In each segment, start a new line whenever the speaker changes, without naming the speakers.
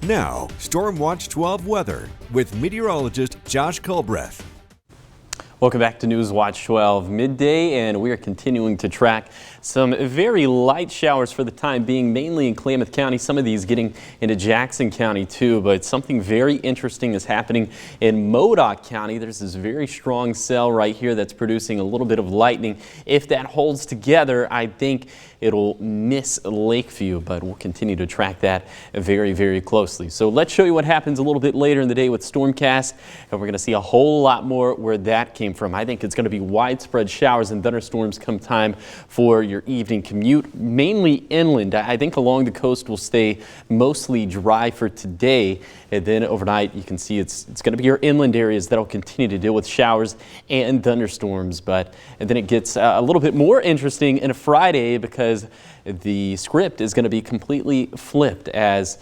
Now, Storm Watch 12 weather with meteorologist Josh Culbreth.
Welcome back to News Watch 12 midday, and we are continuing to track some very light showers for the time being, mainly in Klamath County. Some of these getting into Jackson County too, but something very interesting is happening in Modoc County. There's this very strong cell right here that's producing a little bit of lightning. If that holds together, I think it'll miss Lakeview, but we'll continue to track that very, very closely. So let's show you what happens a little bit later in the day with Stormcast, and we're going to see a whole lot more where that came from. I think it's going to be widespread showers and thunderstorms come time for your evening commute, mainly inland. I think along the coast will stay mostly dry for today, and then overnight you can see it's going to be your inland areas that'll continue to deal with showers and thunderstorms. And then it gets a little bit more interesting in a Friday, because the script is going to be completely flipped. As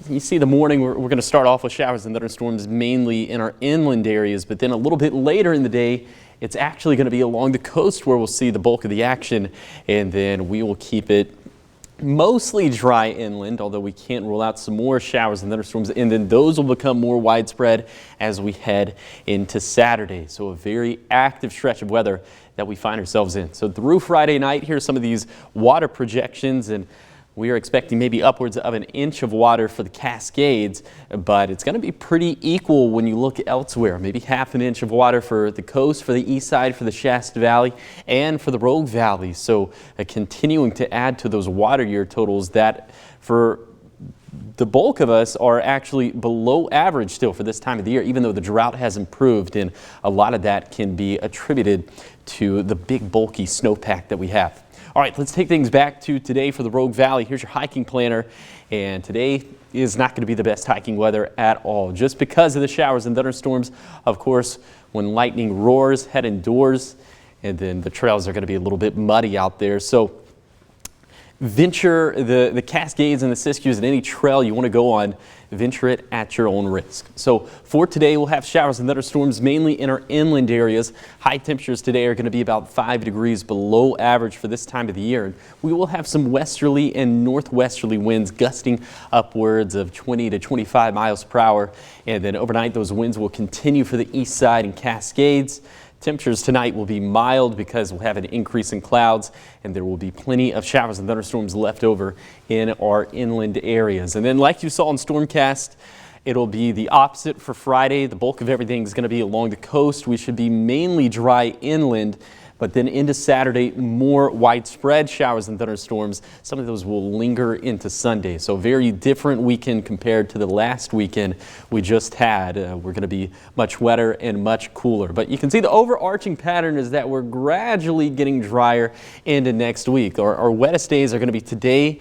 you see, the morning we're going to start off with showers and thunderstorms mainly in our inland areas, but then a little bit later in the day it's actually going to be along the coast where we'll see the bulk of the action, and then we will keep it mostly dry inland, although we can't rule out some more showers and thunderstorms, and then those will become more widespread as we head into Saturday. So a very active stretch of weather that we find ourselves in. So through Friday night, here's some of these water projections, and we are expecting maybe upwards of an inch of water for the Cascades, but it's going to be pretty equal when you look elsewhere. Maybe half an inch of water for the coast, for the east side, for the Shasta Valley, and for the Rogue Valley. So continuing to add to those water year totals that for the bulk of us are actually below average still for this time of the year, even though the drought has improved, and a lot of that can be attributed to the big bulky snowpack that we have. All right, let's take things back to today for the Rogue Valley. Here's your hiking planner, and today is not going to be the best hiking weather at all, just because of the showers and thunderstorms. Of course, when lightning roars, head indoors, and then the trails are going to be a little bit muddy out there. So venture the Cascades and the Siskiyous and any trail you want to go on, venture it at your own risk. So for today, we'll have showers and thunderstorms mainly in our inland areas. High temperatures today are going to be about 5 degrees below average for this time of the year. And we will have some westerly and northwesterly winds gusting upwards of 20 to 25 miles per hour. And then overnight, those winds will continue for the east side and Cascades. Temperatures tonight will be mild because we'll have an increase in clouds, and there will be plenty of showers and thunderstorms left over in our inland areas. And then, like you saw in Stormcast, it'll be the opposite for Friday. The bulk of everything is going to be along the coast. We should be mainly dry inland, but then into Saturday, more widespread showers and thunderstorms. Some of those will linger into Sunday. So very different weekend compared to the last weekend we just had. We're going to be much wetter and much cooler. But you can see the overarching pattern is that we're gradually getting drier into next week. Our wettest days are going to be today,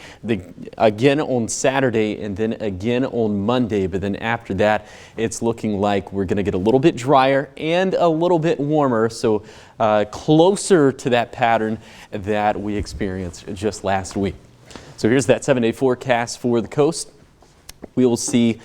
again on Saturday, and then again on Monday. But then after that, it's looking like we're going to get a little bit drier and a little bit warmer. So closer to that pattern that we experienced just last week. So here's that 7-day forecast for the coast. We will see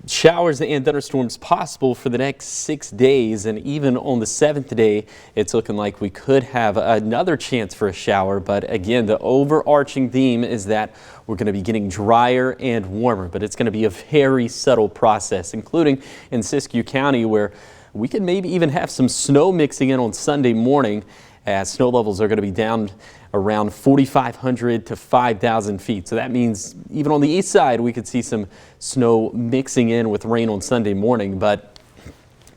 showers and thunderstorms possible for the next 6 days, and even on the 7th day, it's looking like we could have another chance for a shower. But again, the overarching theme is that we're going to be getting drier and warmer, but it's going to be a very subtle process, including in Siskiyou County, where we could maybe even have some snow mixing in on Sunday morning, as snow levels are going to be down around 4,500 to 5,000 feet. So that means even on the east side, we could see some snow mixing in with rain on Sunday morning. But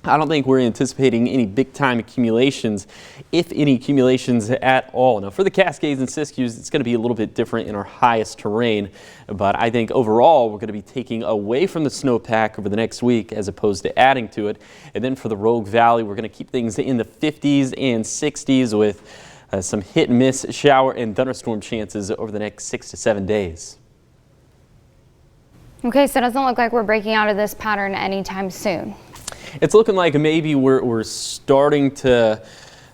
I don't think we're anticipating any big time accumulations, if any accumulations at all. Now for the Cascades and Siskiyous, it's going to be a little bit different in our highest terrain, but I think overall we're going to be taking away from the snowpack over the next week as opposed to adding to it. And then for the Rogue Valley, we're going to keep things in the 50s and 60s with some hit and miss shower and thunderstorm chances over the next 6 to 7 days.
Okay, so it doesn't look like we're breaking out of this pattern anytime soon.
It's looking like maybe we're starting to,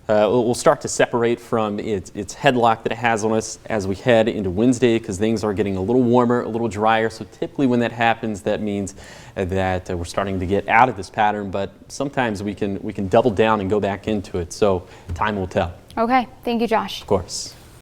we'll start to separate from its headlock that it has on us as we head into Wednesday, because things are getting a little warmer, a little drier. So typically when that happens, that means that we're starting to get out of this pattern, but sometimes we can double down and go back into it. So time will tell.
Okay, thank you, Josh.
Of course.